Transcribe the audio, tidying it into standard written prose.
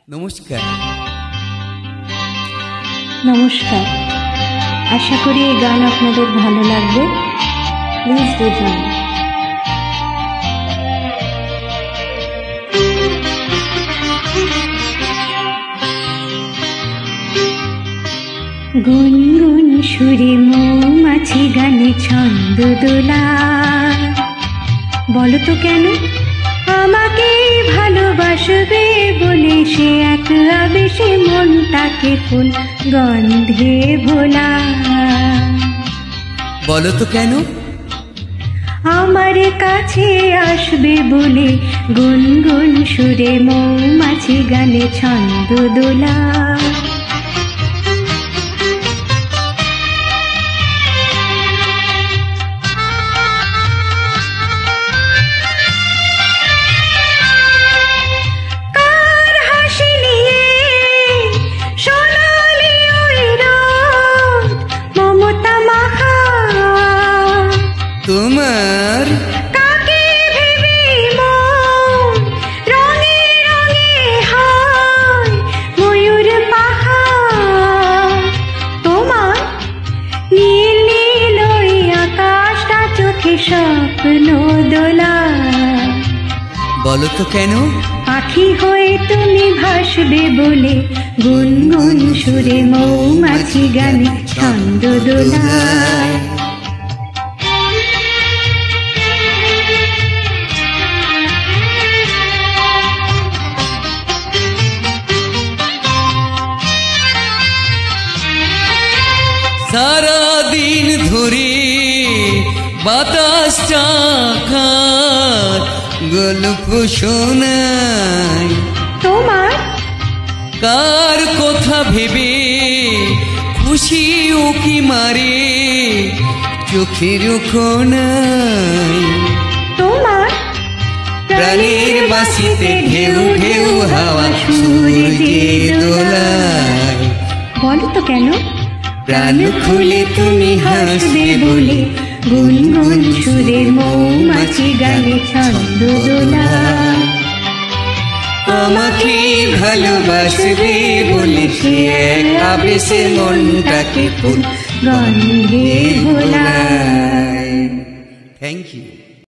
নমস্কার। নমস্কার, আশা করি এই গান আপনাদের ভালো লাগবে। Please do join. গুনগুন সুরে মৌমাছি গানে ছন্দ দোলা। বলো তো কেন আমাকে ভালোবাসবে বলে সে এক আবেশে মনটাকে ফুল গন্ধে ভোলা। বলো তো কেন আমার কাছে আসবে বলে গুনগুন সুরে মৌমাছি গানে ছন্দ দোলা। তোমার কাকে ভেবে মন রঙে রঙে হয় ময়ূর পাহাড়। তোমার নীল নীল ওই আকাশটা চোখে স্বপ্ন দোলা। বলো তো কেন পাখি হয়ে তুমি ভাসবে বলে গুনগুন সুরে মৌমাছি গানে ছন্দ দোলা। সারাদিন ধরে বাতাসটা খার গল্প শোনায়। তোমার কার কথা ভেবে খুশি উকি মারে চোখের কোণায়। তোমার প্রাণের বাঁশিতে ঢেউ ঢেউ হাওয়া সূর্যের দোলায়। বলো তো কেন প্রাণ খুলে তুমি হাসবে বলে গুনগুন সুরে মৌমাছি গানে ছন্দ দোলা। আমাকে ভালোবাসবে বলে সে এক আবেশে মনটাকে ফুল গন্ধে ভোলায়। Thank you.